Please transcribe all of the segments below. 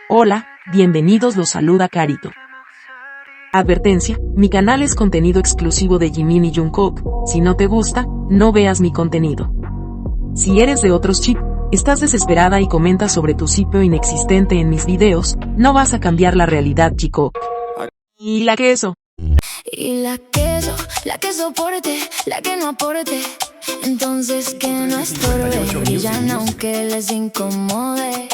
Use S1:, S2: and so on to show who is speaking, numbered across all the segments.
S1: Hola, bienvenidos, los saluda Carito. Advertencia, mi canal es contenido exclusivo de Jimin y Jungkook, si no te gusta, no veas mi contenido. Si eres de otros chip, estás desesperada y comentas sobre tu sitio inexistente en mis videos, no vas a cambiar la realidad, chico. ¿Y la queso?
S2: Y la que soporte, la que no aporte. Entonces que no estorbe, brillan aunque les incomode.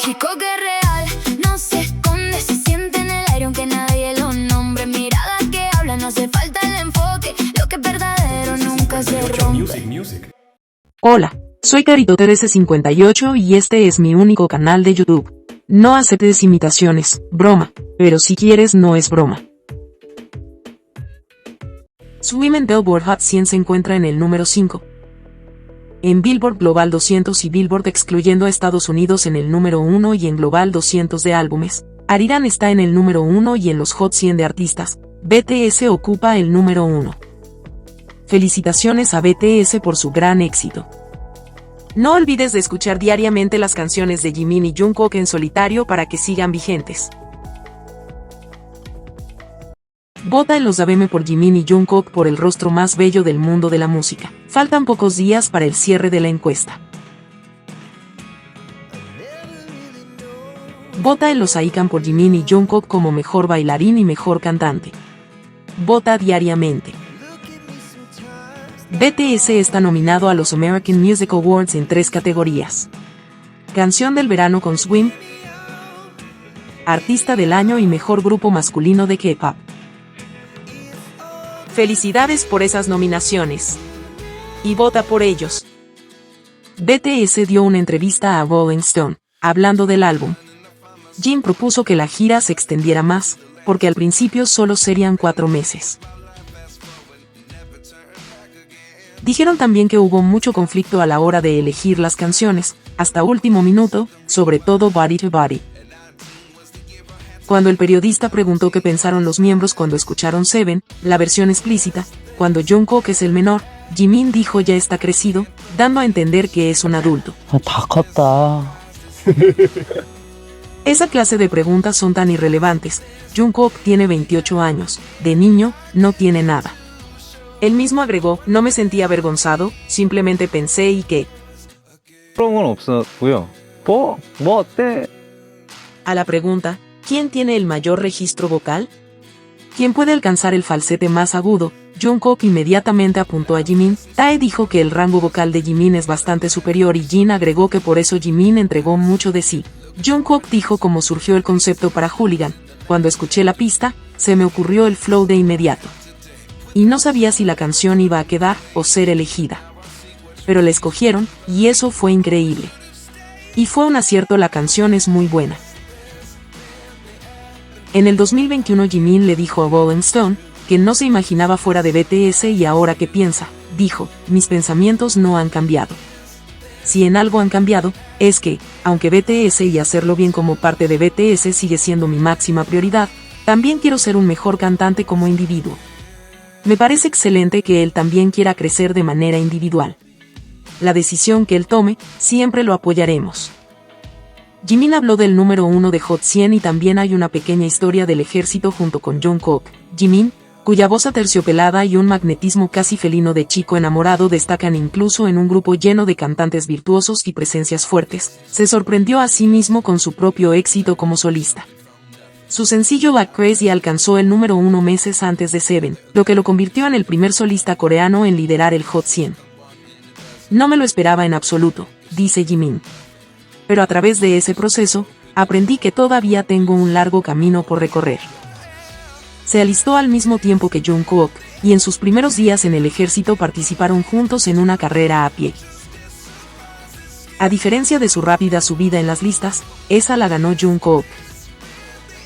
S2: Chico que es real, no se esconde, se siente en el aire aunque nadie lo nombre. Mirada que habla, no hace falta el enfoque, lo que es verdadero nunca se rompe.
S1: Hola, soy Carito1358 y este es mi único canal de YouTube. No aceptes imitaciones, broma, pero si quieres no es broma. Su Women Billboard Hot 100 se encuentra en el número 5. En Billboard Global 200 y Billboard excluyendo a Estados Unidos en el número 1 y en Global 200 de álbumes, Ariran está en el número 1 y en los Hot 100 de artistas, BTS ocupa el número 1. Felicitaciones a BTS por su gran éxito. No olvides de escuchar diariamente las canciones de Jimin y Jungkook en solitario para que sigan vigentes. Vota en los ABM por Jimin y Jungkook por el rostro más bello del mundo de la música. Faltan pocos días para el cierre de la encuesta. Vota en los AICAN por Jimin y Jungkook como mejor bailarín y mejor cantante. Vota diariamente. BTS está nominado a los American Music Awards en 3 categorías. Canción del verano con Swim, Artista del año y mejor grupo masculino de K-pop. Felicidades por esas nominaciones. Y vota por ellos. BTS dio una entrevista a Rolling Stone, hablando del álbum. Jin propuso que la gira se extendiera más, porque al principio solo serían 4 meses. Dijeron también que hubo mucho conflicto a la hora de elegir las canciones, hasta último minuto, sobre todo Body to Body. Cuando el periodista preguntó qué pensaron los miembros cuando escucharon Seven, la versión explícita, cuando Jungkook es el menor, Jimin dijo ya está crecido, dando a entender que es un adulto.
S3: 다 컸다.
S1: Esa clase de preguntas son tan irrelevantes. Jungkook tiene 28 años, de niño, no tiene nada. Él mismo agregó, no me sentí avergonzado, simplemente pensé y que...
S3: 그런 건 없었고요. 뭐 어때?
S1: A la pregunta, ¿quién tiene el mayor registro vocal? ¿Quién puede alcanzar el falsete más agudo? Jungkook inmediatamente apuntó a Jimin. Tae dijo que el rango vocal de Jimin es bastante superior y Jin agregó que por eso Jimin entregó mucho de sí. Jungkook dijo cómo surgió el concepto para Hooligan. Cuando escuché la pista, se me ocurrió el flow de inmediato. Y no sabía si la canción iba a quedar o ser elegida. Pero la escogieron, y eso fue increíble. Y fue un acierto, la canción es muy buena. En el 2021 Jimin le dijo a Rolling Stone que no se imaginaba fuera de BTS y ahora que piensa, dijo, mis pensamientos no han cambiado. Si en algo han cambiado, es que, aunque BTS y hacerlo bien como parte de BTS sigue siendo mi máxima prioridad, también quiero ser un mejor cantante como individuo. Me parece excelente que él también quiera crecer de manera individual. La decisión que él tome, siempre lo apoyaremos. Jimin habló del número 1 de Hot 100 y también hay una pequeña historia del ejército junto con Jungkook. Jimin, cuya voz aterciopelada y un magnetismo casi felino de chico enamorado destacan incluso en un grupo lleno de cantantes virtuosos y presencias fuertes, se sorprendió a sí mismo con su propio éxito como solista. Su sencillo Back Crazy alcanzó el número 1 meses antes de Seven, lo que lo convirtió en el primer solista coreano en liderar el Hot 100. No me lo esperaba en absoluto, dice Jimin. Pero a través de ese proceso, aprendí que todavía tengo un largo camino por recorrer. Se alistó al mismo tiempo que Jungkook, y en sus primeros días en el ejército participaron juntos en una carrera a pie. A diferencia de su rápida subida en las listas, esa la ganó Jungkook.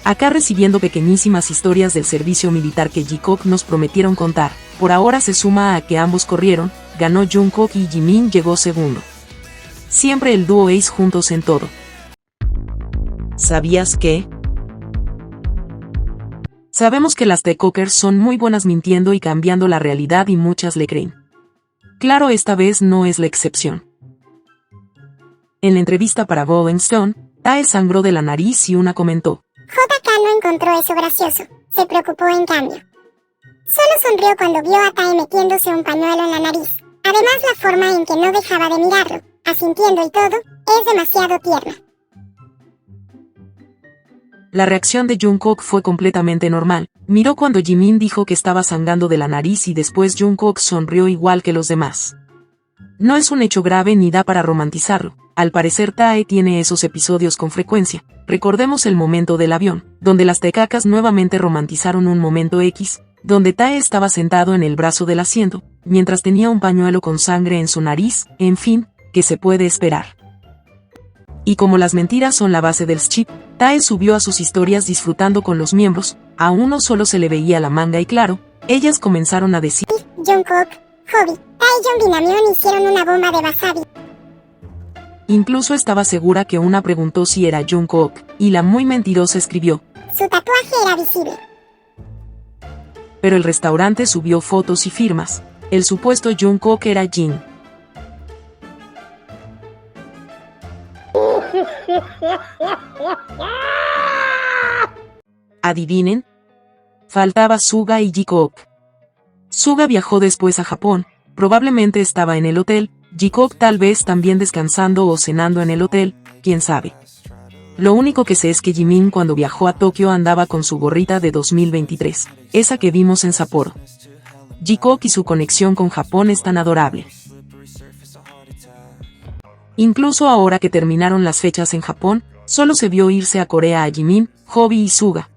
S1: Acá recibiendo pequeñísimas historias del servicio militar que Jikook nos prometieron contar, por ahora se suma a que ambos corrieron, ganó Jungkook y Jimin llegó segundo. Siempre el dúo Ace juntos en todo. ¿Sabías que? Sabemos que las TikTokers son muy buenas mintiendo y cambiando la realidad y muchas le creen. Claro, esta vez no es la excepción. En la entrevista para Rolling Stone, Tae sangró de la nariz y una comentó:
S4: JK no encontró eso gracioso, se preocupó en cambio. Solo sonrió cuando vio a Tae metiéndose un pañuelo en la nariz. Además, la forma en que no dejaba de mirarlo, asintiendo y todo, es demasiado tierna.
S1: La reacción de Jungkook fue completamente normal. Miró cuando Jimin dijo que estaba sangrando de la nariz y después Jungkook sonrió igual que los demás. No es un hecho grave ni da para romantizarlo. Al parecer Tae tiene esos episodios con frecuencia. Recordemos el momento del avión, donde las tecacas nuevamente romantizaron un momento X, donde Tae estaba sentado en el brazo del asiento, mientras tenía un pañuelo con sangre en su nariz, en fin, ¿qué se puede esperar? Y como las mentiras son la base del ship, Tae subió a sus historias disfrutando con los miembros, a uno solo se le veía la manga y claro, ellas comenzaron a decir:
S4: Jungkook, Hobby, Tae y Jongin Namjoon hicieron una bomba de wasabi.
S1: Incluso estaba segura que una preguntó si era Jungkook, y la muy mentirosa escribió:
S4: Su tatuaje era visible.
S1: Pero el restaurante subió fotos y firmas. El supuesto Jungkook era Jin. ¿Adivinen? Faltaba Suga y Jikook. Suga viajó después a Japón, probablemente estaba en el hotel, Jikook tal vez también descansando o cenando en el hotel, quién sabe. Lo único que sé es que Jimin cuando viajó a Tokio andaba con su gorrita de 2023, esa que vimos en Sapporo. Jikook y su conexión con Japón es tan adorable. Incluso ahora que terminaron las fechas en Japón, solo se vio irse a Corea a Jimin, Hobby y Suga.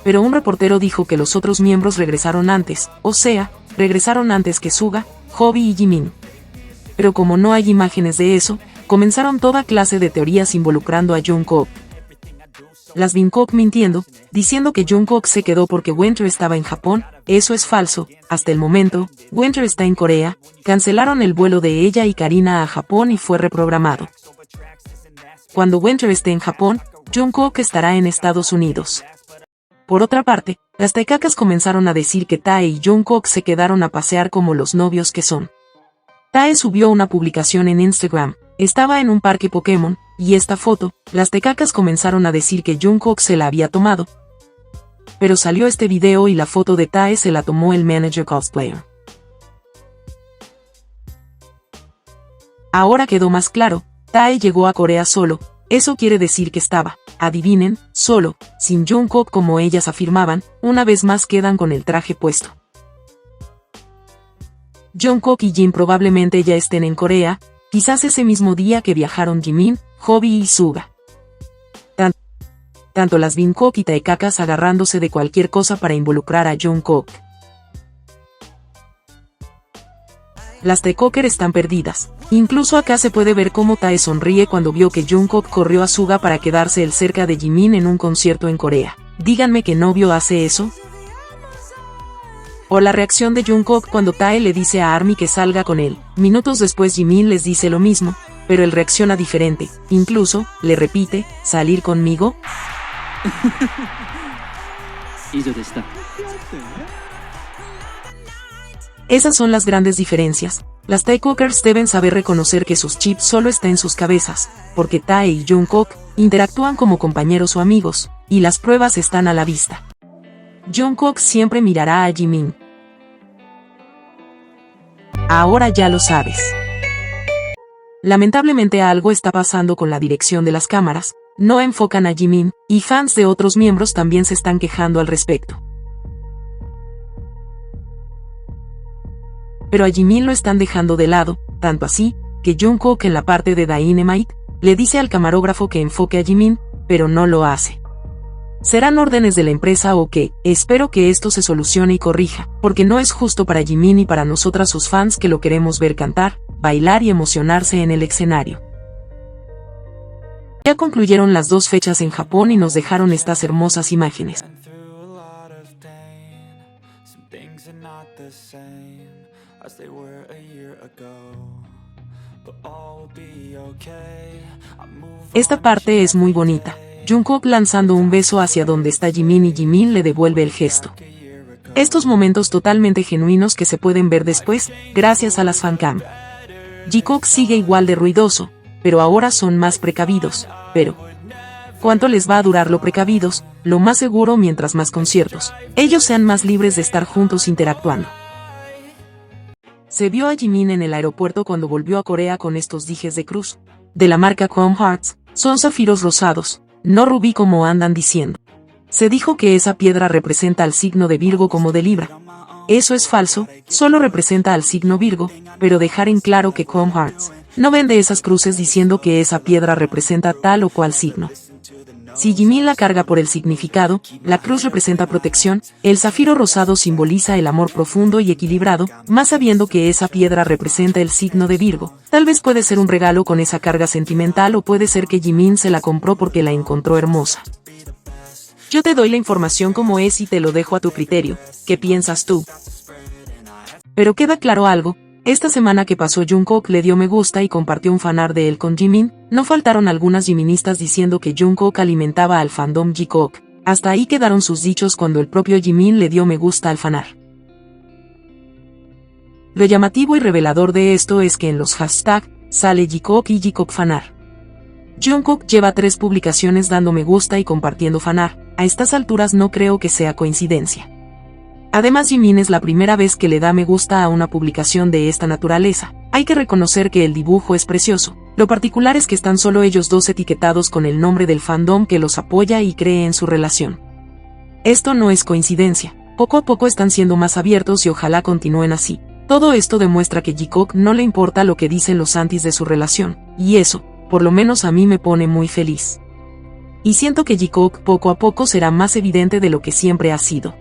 S1: Pero un reportero dijo que los otros miembros regresaron antes, o sea, regresaron antes que Suga, Hobby y Jimin. Pero como no hay imágenes de eso, comenzaron toda clase de teorías involucrando a Jungkook. Las Bangkok mintiendo, diciendo que Jungkook se quedó porque Winter estaba en Japón, eso es falso, hasta el momento, Winter está en Corea, cancelaron el vuelo de ella y Karina a Japón y fue reprogramado. Cuando Winter esté en Japón, Jungkook estará en Estados Unidos. Por otra parte, las taikacas comenzaron a decir que Tae y Jungkook se quedaron a pasear como los novios que son. Tae subió una publicación en Instagram, estaba en un parque Pokémon, y esta foto, las taikacas comenzaron a decir que Jungkook se la había tomado. Pero salió este video y la foto de Tae se la tomó el manager cosplayer. Ahora quedó más claro, Tae llegó a Corea solo, eso quiere decir que estaba, adivinen, solo, sin Jungkook como ellas afirmaban, una vez más quedan con el traje puesto. Jungkook y Jin probablemente ya estén en Corea, quizás ese mismo día que viajaron Jimin, Hobby y Suga. Tanto las Bangkok y taikacas agarrándose de cualquier cosa para involucrar a Jungkook. Las taikoker están perdidas. Incluso acá se puede ver cómo Tae sonríe cuando vio que Jungkook corrió a Suga para quedarse él cerca de Jimin en un concierto en Corea. Díganme qué novio hace eso. O la reacción de Jungkook cuando Tae le dice a ARMY que salga con él. Minutos después Jimin les dice lo mismo, pero él reacciona diferente. Incluso, le repite, ¿salir conmigo? Esas son las grandes diferencias. Las taikokers deben saber reconocer que sus chips solo está en sus cabezas, porque Tae y Jungkook interactúan como compañeros o amigos, y las pruebas están a la vista. Jungkook siempre mirará a Jimin. Ahora ya lo sabes. Lamentablemente algo está pasando con la dirección de las cámaras, no enfocan a Jimin, y fans de otros miembros también se están quejando al respecto. Pero a Jimin lo están dejando de lado, tanto así, que Jungkook en la parte de Dynamite, le dice al camarógrafo que enfoque a Jimin, pero no lo hace. ¿Serán órdenes de la empresa o qué? Espero que esto se solucione y corrija, porque no es justo para Jimin y para nosotras sus fans que lo queremos ver cantar, bailar y emocionarse en el escenario. Ya concluyeron las 2 fechas en Japón y nos dejaron estas hermosas imágenes. Esta parte es muy bonita. Jungkook lanzando un beso hacia donde está Jimin y Jimin le devuelve el gesto. Estos momentos totalmente genuinos que se pueden ver después, gracias a las fancam. Jikook sigue igual de ruidoso, pero ahora son más precavidos, pero ¿cuánto les va a durar lo precavidos? Lo más seguro mientras más conciertos, ellos sean más libres de estar juntos interactuando. Se vio a Jimin en el aeropuerto cuando volvió a Corea con estos dijes de cruz, de la marca Chrome Hearts, son zafiros rosados, no rubí como andan diciendo. Se dijo que esa piedra representa al signo de Virgo como de Libra. Eso es falso, solo representa al signo Virgo, pero dejar en claro que Chrome Hearts no vende esas cruces diciendo que esa piedra representa tal o cual signo. Si Jimin la carga por el significado, la cruz representa protección, el zafiro rosado simboliza el amor profundo y equilibrado, más sabiendo que esa piedra representa el signo de Virgo. Tal vez puede ser un regalo con esa carga sentimental o puede ser que Jimin se la compró porque la encontró hermosa. Yo te doy la información como es y te lo dejo a tu criterio. ¿Qué piensas tú? Pero queda claro algo. Esta semana que pasó Jungkook le dio me gusta y compartió un fanart de él con Jimin, no faltaron algunas jiministas diciendo que Jungkook alimentaba al fandom Jikook. Hasta ahí quedaron sus dichos cuando el propio Jimin le dio me gusta al fanart. Lo llamativo y revelador de esto es que en los hashtags sale Jikook y Jikook fanart. Jungkook lleva 3 publicaciones dando me gusta y compartiendo fanart, a estas alturas no creo que sea coincidencia. Además Jimin es la primera vez que le da me gusta a una publicación de esta naturaleza. Hay que reconocer que el dibujo es precioso. Lo particular es que están solo ellos dos etiquetados con el nombre del fandom que los apoya y cree en su relación. Esto no es coincidencia. Poco a poco están siendo más abiertos y ojalá continúen así. Todo esto demuestra que Jikook no le importa lo que dicen los antis de su relación, y eso, por lo menos a mí me pone muy feliz. Y siento que Jikook poco a poco será más evidente de lo que siempre ha sido.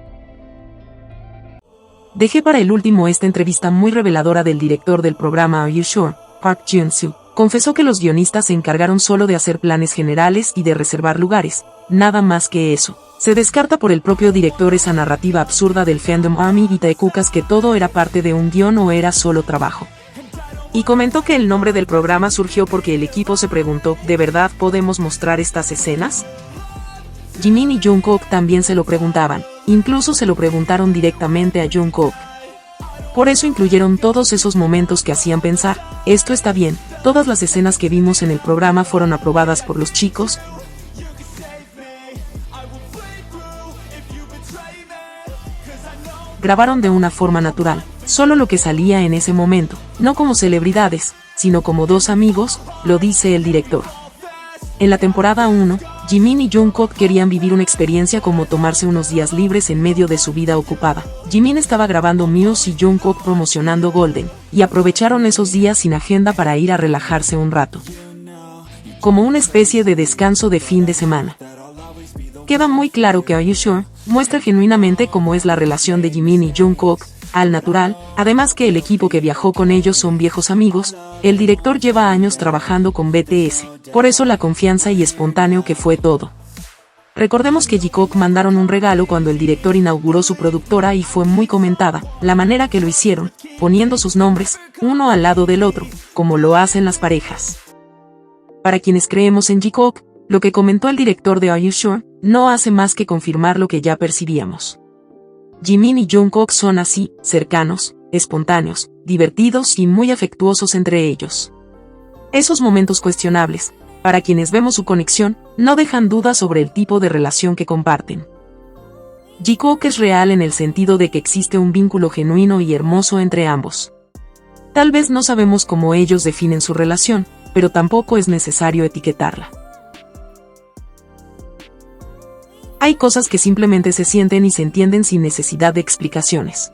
S1: Dejé para el último esta entrevista muy reveladora del director del programa Are You Sure, Park Jun-soo. Confesó que los guionistas se encargaron solo de hacer planes generales y de reservar lugares, nada más que eso. Se descarta por el propio director esa narrativa absurda del fandom Army y Taekukas que todo era parte de un guión o era solo trabajo. Y comentó que el nombre del programa surgió porque el equipo se preguntó, ¿de verdad podemos mostrar estas escenas? Jimin y Jungkook también se lo preguntaban, incluso se lo preguntaron directamente a Jungkook. Por eso incluyeron todos esos momentos que hacían pensar, esto está bien, todas las escenas que vimos en el programa fueron aprobadas por los chicos. Grabaron de una forma natural, solo lo que salía en ese momento, no como celebridades, sino como dos amigos, lo dice el director. En la temporada 1, Jimin y Jungkook querían vivir una experiencia como tomarse unos días libres en medio de su vida ocupada. Jimin estaba grabando Muse y Jungkook promocionando Golden, y aprovecharon esos días sin agenda para ir a relajarse un rato. Como una especie de descanso de fin de semana. Queda muy claro que Are You Sure muestra genuinamente cómo es la relación de Jimin y Jungkook, al natural, además que el equipo que viajó con ellos son viejos amigos, el director lleva años trabajando con BTS, por eso la confianza y espontáneo que fue todo. Recordemos que Jikook mandaron un regalo cuando el director inauguró su productora y fue muy comentada, la manera que lo hicieron, poniendo sus nombres, uno al lado del otro, como lo hacen las parejas. Para quienes creemos en Jikook, lo que comentó el director de Are You Sure, no hace más que confirmar lo que ya percibíamos. Jimin y Jungkook son así, cercanos, espontáneos, divertidos y muy afectuosos entre ellos. Esos momentos cuestionables, para quienes vemos su conexión, no dejan dudas sobre el tipo de relación que comparten. Jikook es real en el sentido de que existe un vínculo genuino y hermoso entre ambos. Tal vez no sabemos cómo ellos definen su relación, pero tampoco es necesario etiquetarla. Hay cosas que simplemente se sienten y se entienden sin necesidad de explicaciones.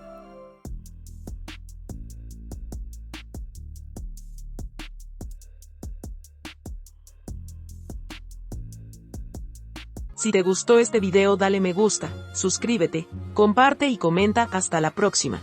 S1: Si te gustó este video dale me gusta, suscríbete, comparte y comenta. Hasta la próxima.